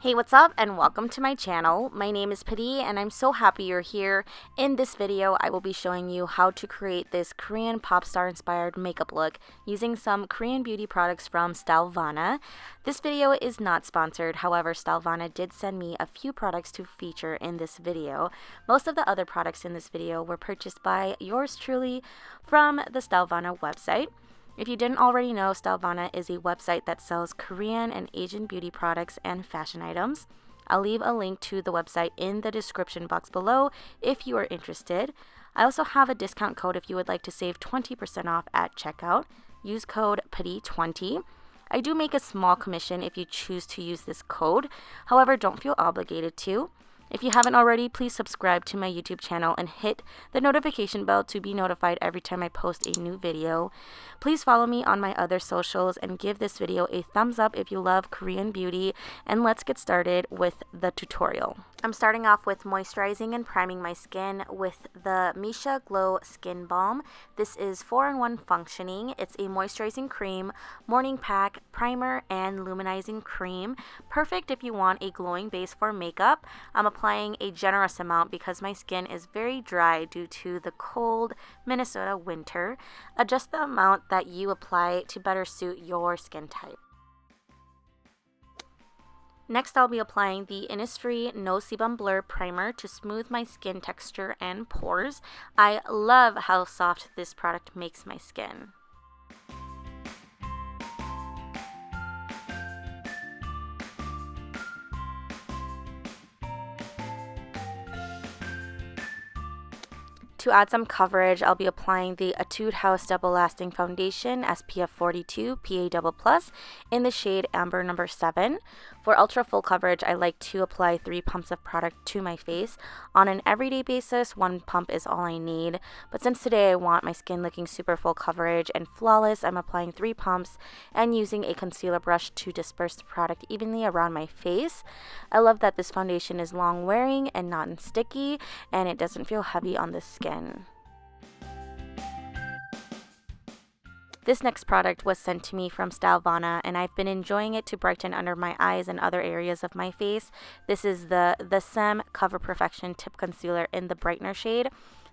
Hey, what's up and welcome to my channel. My name is Padee and I'm so happy you're here. In this video, I will be showing you how to create this Korean pop star inspired makeup look using some Korean beauty products from Stylevana. This video is not sponsored, however, Stylevana did send me a few products to feature in this video. Most of the other products in this video were purchased by yours truly from the Stylevana website. If you didn't already know, Stylevana is a website that sells Korean and Asian beauty products and fashion items. I'll leave a link to the website in the description box below if you are interested. I also have a discount code if you would like to save 20% off at checkout. Use code PADEE20. I do make a small commission if you choose to use this code. However, don't feel obligated to. If you haven't already, please subscribe to my YouTube channel and hit the notification bell to be notified every time I post a new video. Please follow me on my other socials and give this video a thumbs up if you love Korean beauty, and let's get started with the tutorial. I'm starting off with moisturizing and priming my skin with the MISSHA Glow Skin Balm. This is 4-in-1 functioning. It's a moisturizing cream, morning pack, primer, and luminizing cream. Perfect if you want a glowing base for makeup. I'm applying a generous amount because my skin is very dry due to the cold Minnesota winter. Adjust the amount that you apply to better suit your skin type. Next, I'll be applying the INISFREE No Sebum Blur Primer to smooth my skin texture and pores. I love how soft this product makes my skin. To add some coverage, I'll be applying the ETUDE House Double Lasting Foundation SPF 42 PA++ in the shade Amber number 7. For ultra full coverage, I like to apply 3 pumps of product to my face. On an everyday basis, 1 pump is all I need. But since today I want my skin looking super full coverage and flawless, I'm applying 3 pumps and using a concealer brush to disperse the product evenly around my face. I love that this foundation is long wearing and not sticky, and it doesn't feel heavy on the skin. This next product was sent to me from Stylevana, and I've been enjoying it to brighten under my eyes and other areas of my face. This is the SAEM Cover Perfection Tip Concealer in the Brightener shade.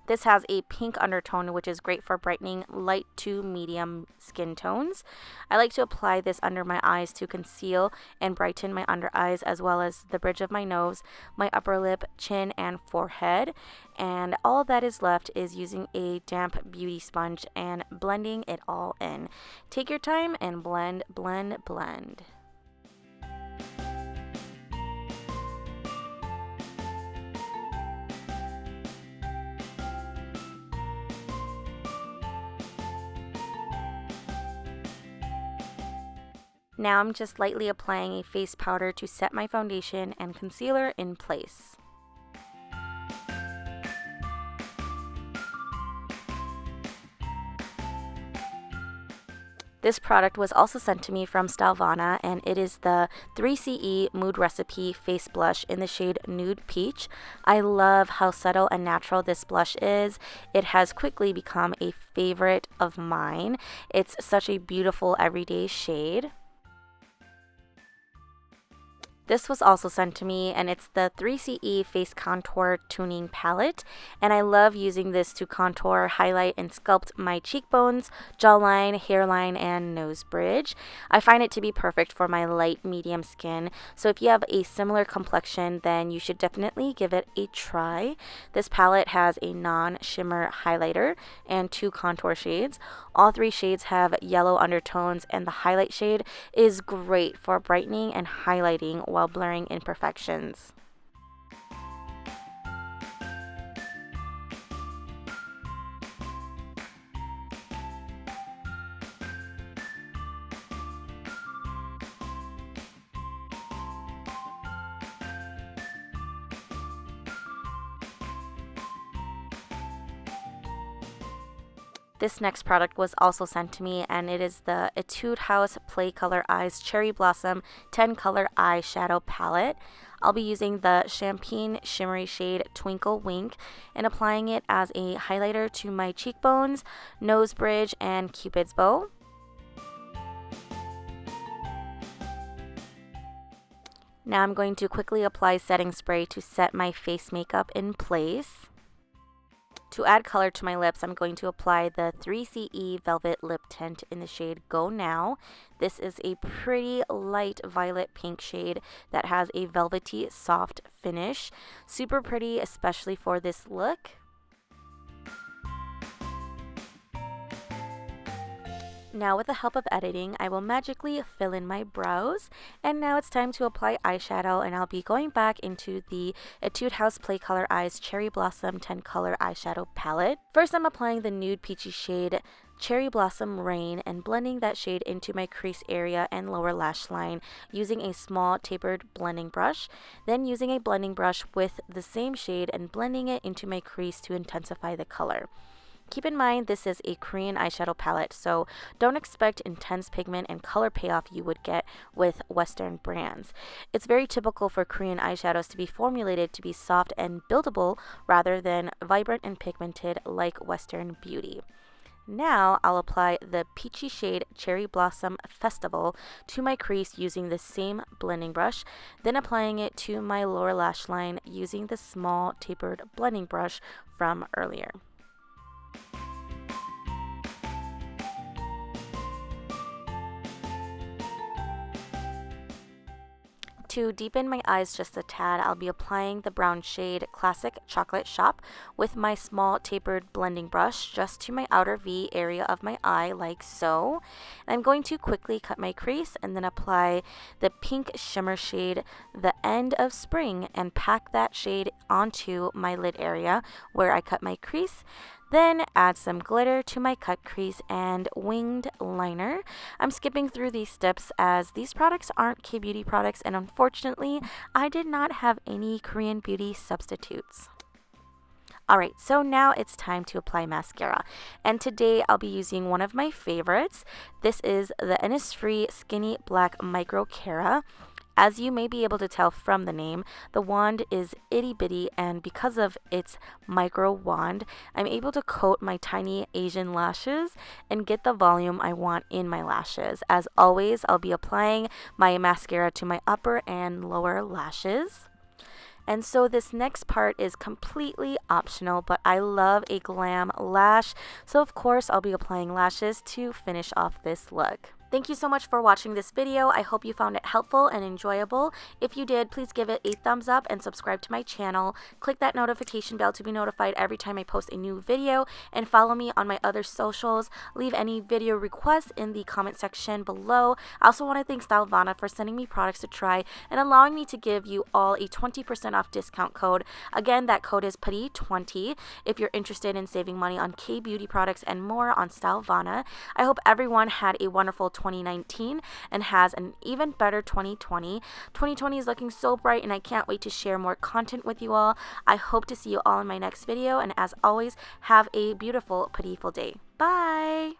This has a pink undertone, which is great for brightening light to medium skin tones. I like to apply this under my eyes to conceal and brighten my under eyes, as well as the bridge of my nose, my upper lip, chin, and forehead. And all that is left is using a damp beauty sponge and blending it all in. Take your time and blend, blend, blend. Now I'm just lightly applying a face powder to set my foundation and concealer in place. This product was also sent to me from Stylevana, and it is the 3CE Mood Recipe Face Blush in the shade Nude Peach. I love how subtle and natural this blush is. It has quickly become a favorite of mine. It's such a beautiful everyday shade. This was also sent to me, and it's the 3CE Face Contour Tuning Palette, and I love using this to contour, highlight, and sculpt my cheekbones, jawline, hairline, and nose bridge. I find it to be perfect for my light medium skin, so if you have a similar complexion, then you should definitely give it a try. This palette has a non-shimmer highlighter and 2 contour shades. All 3 shades have yellow undertones, and the highlight shade is great for brightening and highlighting while blurring imperfections. This next product was also sent to me, and it is the Etude House Play Color Eyes Cherry Blossom 10 Color Eyeshadow Palette. I'll be using the Champagne Shimmery shade Twinkle Wink and applying it as a highlighter to my cheekbones, nose bridge, and Cupid's bow. Now I'm going to quickly apply setting spray to set my face makeup in place. To add color to my lips, I'm going to apply the 3CE Velvet Lip Tint in the shade Go Now. This is a pretty light violet pink shade that has a velvety soft finish. Super pretty, especially for this look. Now with the help of editing, I will magically fill in my brows. And now it's time to apply eyeshadow, and I'll be going back into the Etude House Play Color Eyes Cherry Blossom 10 Color Eyeshadow Palette. First, I'm applying the nude peachy shade Cherry Blossom Rain and blending that shade into my crease area and lower lash line using a small tapered blending brush. Then using a blending brush with the same shade and blending it into my crease to intensify the color. Keep in mind this is a Korean eyeshadow palette, so don't expect intense pigment and color payoff you would get with Western brands. It's very typical for Korean eyeshadows to be formulated to be soft and buildable rather than vibrant and pigmented like Western beauty. Now I'll apply the peachy shade Cherry Blossom Festival to my crease using the same blending brush, then applying it to my lower lash line using the small tapered blending brush from earlier. To deepen my eyes just a tad, I'll be applying the brown shade Classic Chocolate Shop with my small tapered blending brush just to my outer V area of my eye like so. And I'm going to quickly cut my crease and then apply the pink shimmer shade The End of Spring and pack that shade onto my lid area where I cut my crease. Then add some glitter to my cut crease and winged liner. I'm skipping through these steps as these products aren't Kbeauty products, and unfortunately, I did not have any Korean beauty substitutes. Alright, so now it's time to apply mascara. And today I'll be using one of my favorites. This is the INISFREE Skinny Black MICROCARA. As you may be able to tell from the name, the wand is itty bitty, and because of its micro wand, I'm able to coat my tiny Asian lashes and get the volume I want in my lashes. As always, I'll be applying my mascara to my upper and lower lashes. And so this next part is completely optional, but I love a glam lash, so of course I'll be applying lashes to finish off this look. Thank you so much for watching this video. I hope you found it helpful and enjoyable. If you did, please give it a thumbs up and subscribe to my channel. Click that notification bell to be notified every time I post a new video, and follow me on my other socials. Leave any video requests in the comment section below. I also want to thank Stylevana for sending me products to try and allowing me to give you all a 20% off discount code. Again, that code is Padee20 if you're interested in saving money on Kbeauty products and more on Stylevana. I hope everyone had a wonderful 2019 and has an even better 2020. 2020 is looking so bright, and I can't wait to share more content with you all. I hope to see you all in my next video, and as always, have a beautiful, Padeeful day. Bye!